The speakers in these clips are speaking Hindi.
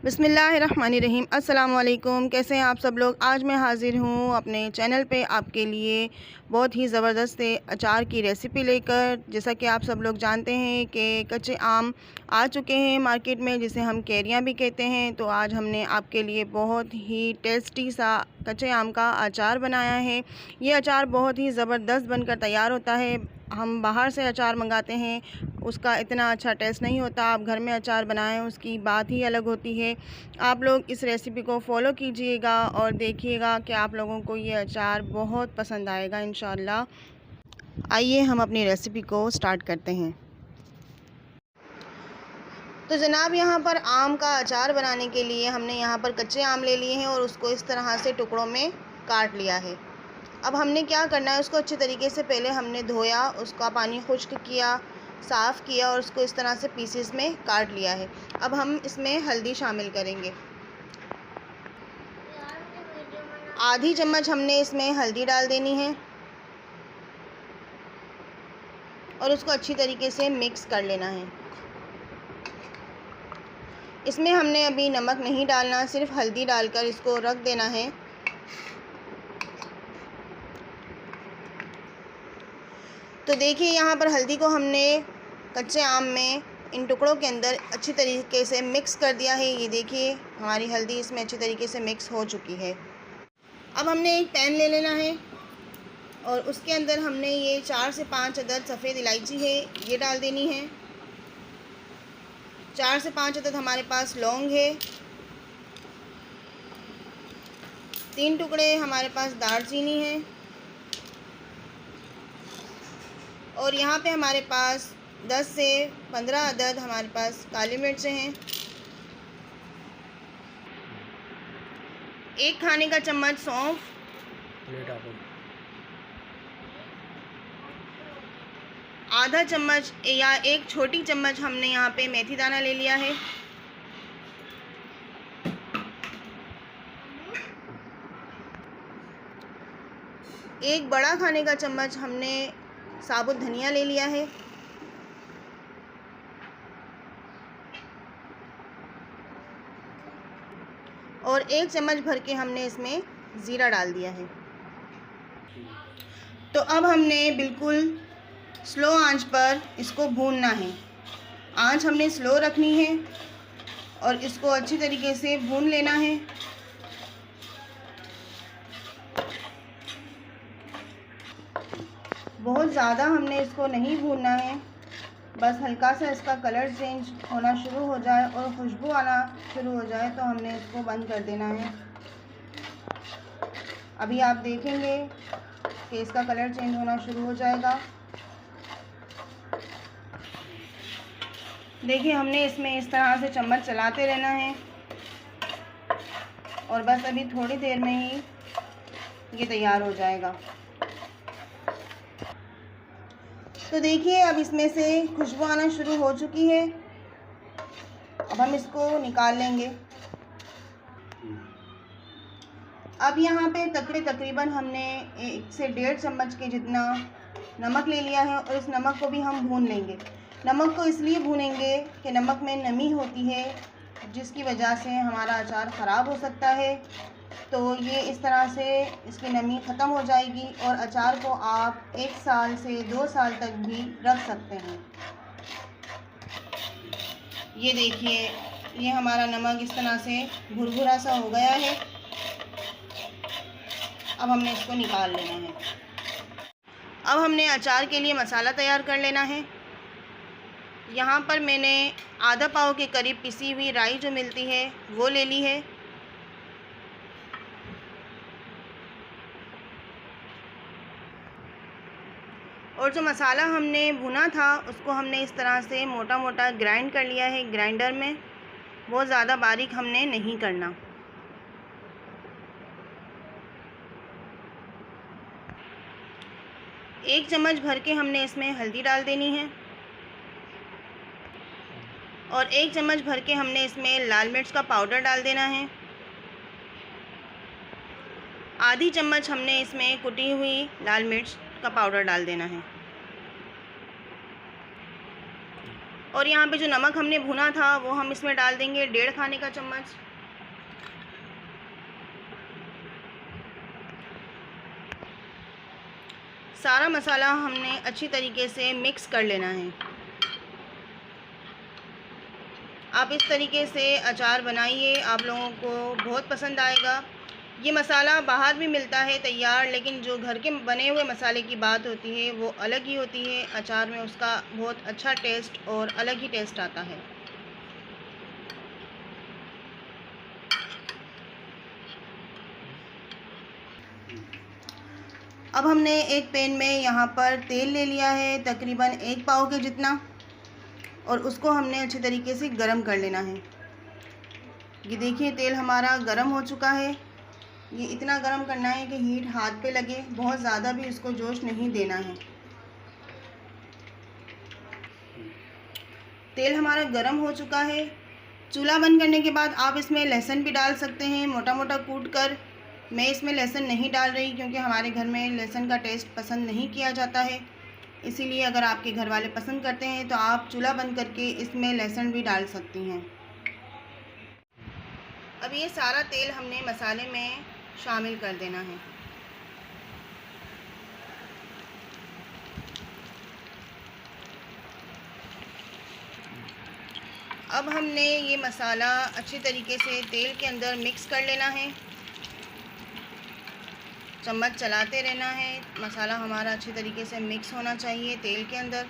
बिस्मिल्लाहिर्रहमानिर्रहीम। अस्सलाम वालेकुम। कैसे हैं आप सब लोग। आज मैं हाज़िर हूँ अपने चैनल पे आपके लिए बहुत ही ज़बरदस्त अचार की रेसिपी लेकर। जैसा कि आप सब लोग जानते हैं कि कच्चे आम आ चुके हैं मार्केट में, जिसे हम कैरियाँ भी कहते हैं। तो आज हमने आपके लिए बहुत ही टेस्टी सा कच्चे आम का अचार बनाया है। ये अचार बहुत ही ज़बरदस्त बनकर तैयार होता है। हम बाहर से अचार मंगाते हैं, उसका इतना अच्छा टेस्ट नहीं होता। आप घर में अचार बनाएं, उसकी बात ही अलग होती है। आप लोग इस रेसिपी को फॉलो कीजिएगा और देखिएगा कि आप लोगों को ये अचार बहुत पसंद आएगा इंशाअल्लाह। आइए हम अपनी रेसिपी को स्टार्ट करते हैं। तो जनाब, यहाँ पर आम का अचार बनाने के लिए हमने यहाँ पर कच्चे आम ले लिए हैं और उसको इस तरह से टुकड़ों में काट लिया है। अब हमने क्या करना है, उसको अच्छे तरीके से पहले हमने धोया, उसका पानी खुश्क किया, साफ़ किया और उसको इस तरह से पीसेस में काट लिया है। अब हम इसमें हल्दी शामिल करेंगे। आधी चम्मच हमने इसमें हल्दी डाल देनी है और उसको अच्छी तरीके से मिक्स कर लेना है। इसमें हमने अभी नमक नहीं डालना, सिर्फ हल्दी डालकर इसको रख देना है। तो देखिए, यहाँ पर हल्दी को हमने कच्चे आम में इन टुकड़ों के अंदर अच्छी तरीके से मिक्स कर दिया है। ये देखिए, हमारी हल्दी इसमें अच्छी तरीके से मिक्स हो चुकी है। अब हमने एक पैन ले लेना है और उसके अंदर हमने ये 4 से 5 अदद सफ़ेद इलायची है, ये डाल देनी है। 4 से 5 अदद हमारे पास लौंग है। 3 टुकड़े हमारे पास दालचीनी है और यहाँ पे हमारे पास 10 से 15 अदद हमारे पास काली मिर्चें हैं। 1 खाने का चम्मच सौंफ, आधा चम्मच या 1 छोटी चम्मच हमने यहाँ पे मेथी दाना ले लिया है। एक बड़ा खाने का चम्मच हमने साबुत धनिया ले लिया है और 1 चम्मच भर के हमने इसमें ज़ीरा डाल दिया है। तो अब हमने बिल्कुल स्लो आंच पर इसको भूनना है। आंच हमने स्लो रखनी है और इसको अच्छी तरीके से भून लेना है। बहुत ज़्यादा हमने इसको नहीं भूनना है, बस हल्का सा इसका कलर चेंज होना शुरू हो जाए और खुशबू आना शुरू हो जाए तो हमने इसको बंद कर देना है। अभी आप देखेंगे कि इसका कलर चेंज होना शुरू हो जाएगा। देखिए, हमने इसमें इस तरह से चम्मच चलाते रहना है और बस अभी थोड़ी देर में ही ये तैयार हो जाएगा। तो देखिए, अब इसमें से खुशबू आना शुरू हो चुकी है। अब हम इसको निकाल लेंगे। अब यहाँ पे तकरीबन हमने 1 से 1.5 चम्मच के जितना नमक ले लिया है और इस नमक को भी हम भून लेंगे। नमक को इसलिए भूनेंगे कि नमक में नमी होती है, जिसकी वजह से हमारा अचार ख़राब हो सकता है। तो ये इस तरह से इसकी नमी ख़त्म हो जाएगी और अचार को आप 1 साल से 2 साल तक भी रख सकते हैं। ये देखिए, ये हमारा नमक इस तरह से भुरभुरा सा हो गया है। अब हमने इसको निकाल लेना है। अब हमने अचार के लिए मसाला तैयार कर लेना है। यहाँ पर मैंने आधा पाव के करीब पिसी हुई राई जो मिलती है वो ले ली है। और जो मसाला हमने भुना था उसको हमने इस तरह से मोटा मोटा ग्राइंड कर लिया है ग्राइंडर में। बहुत ज़्यादा बारीक हमने नहीं करना। एक चम्मच भर के हमने इसमें हल्दी डाल देनी है और 1 चम्मच भर के हमने इसमें लाल मिर्च का पाउडर डाल देना है। आधी चम्मच हमने इसमें कुटी हुई लाल मिर्च का पाउडर डाल देना है और यहाँ पे जो नमक हमने भुना था वो हम इसमें डाल देंगे 1.5 खाने का चम्मच। सारा मसाला हमने अच्छी तरीके से मिक्स कर लेना है। आप इस तरीके से अचार बनाइए, आप लोगों को बहुत पसंद आएगा। ये मसाला बाहर भी मिलता है तैयार, लेकिन जो घर के बने हुए मसाले की बात होती है वो अलग ही होती है। अचार में उसका बहुत अच्छा टेस्ट और अलग ही टेस्ट आता है। अब हमने एक पैन में यहाँ पर तेल ले लिया है तकरीबन 1 पाव के जितना, और उसको हमने अच्छे तरीके से गरम कर लेना है। ये देखिए तेल हमारा गरम हो चुका है। ये इतना गरम करना है कि हीट हाथ पे लगे, बहुत ज़्यादा भी इसको जोश नहीं देना है। तेल हमारा गरम हो चुका है। चूल्हा बंद करने के बाद आप इसमें लहसुन भी डाल सकते हैं मोटा मोटा कूट कर। मैं इसमें लहसुन नहीं डाल रही क्योंकि हमारे घर में लहसुन का टेस्ट पसंद नहीं किया जाता है, इसीलिए अगर आपके घर वाले पसंद करते हैं तो आप चूल्हा बंद करके इसमें लहसुन भी डाल सकती हैं। अब ये सारा तेल हमने मसाले में शामिल कर देना है। अब हमने ये मसाला अच्छी तरीके से तेल के अंदर मिक्स कर लेना है। चम्मच चलाते रहना है, मसाला हमारा अच्छी तरीके से मिक्स होना चाहिए तेल के अंदर।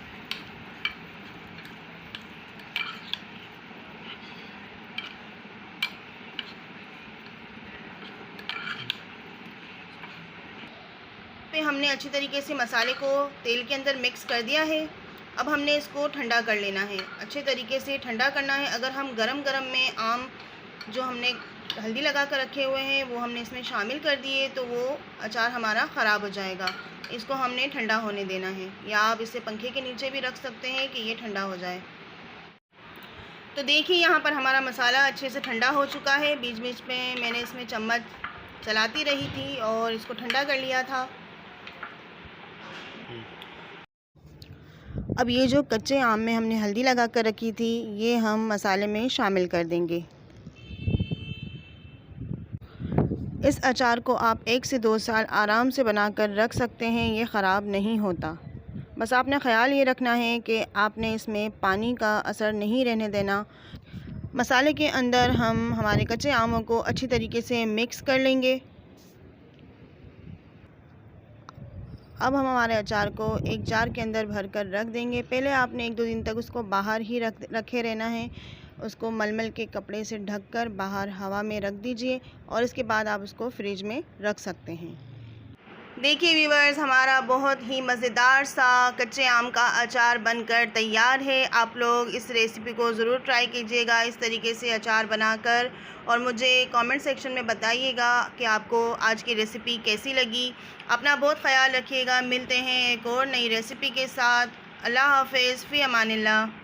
पे हमने अच्छी तरीके से मसाले को तेल के अंदर मिक्स कर दिया है। अब हमने इसको ठंडा कर लेना है, अच्छे तरीके से ठंडा करना है। अगर हम गरम गरम में आम जो हमने हल्दी लगा कर रखे हुए हैं वो हमने इसमें शामिल कर दिए तो वो अचार हमारा ख़राब हो जाएगा। इसको हमने ठंडा होने देना है, या आप इसे पंखे के नीचे भी रख सकते हैं कि ये ठंडा हो जाए। तो देखिए यहाँ पर हमारा मसाला अच्छे से ठंडा हो चुका है। बीच बीच में मैंने इसमें चम्मच चलाती रही थी और इसको ठंडा कर लिया था। अब ये जो कच्चे आम में हमने हल्दी लगा कर रखी थी ये हम मसाले में शामिल कर देंगे। इस अचार को आप 1 से 2 साल आराम से बनाकर रख सकते हैं, ये ख़राब नहीं होता। बस आपने ख़याल ये रखना है कि आपने इसमें पानी का असर नहीं रहने देना। मसाले के अंदर हम हमारे कच्चे आमों को अच्छी तरीके से मिक्स कर लेंगे। अब हम हमारे अचार को एक जार के अंदर भर कर रख देंगे। पहले आपने 1-2 दिन तक उसको बाहर ही रखे रहना है। उसको मलमल के कपड़े से ढककर बाहर हवा में रख दीजिए और इसके बाद आप उसको फ्रिज में रख सकते हैं। देखिए व्यूअर्स, हमारा बहुत ही मज़ेदार सा कच्चे आम का अचार बनकर तैयार है। आप लोग इस रेसिपी को ज़रूर ट्राई कीजिएगा इस तरीके से अचार बनाकर, और मुझे कमेंट सेक्शन में बताइएगा कि आपको आज की रेसिपी कैसी लगी। अपना बहुत ख्याल रखिएगा। मिलते हैं एक और नई रेसिपी के साथ। अल्लाह हाफ़िज़, फ़ी अमानिल्लाह।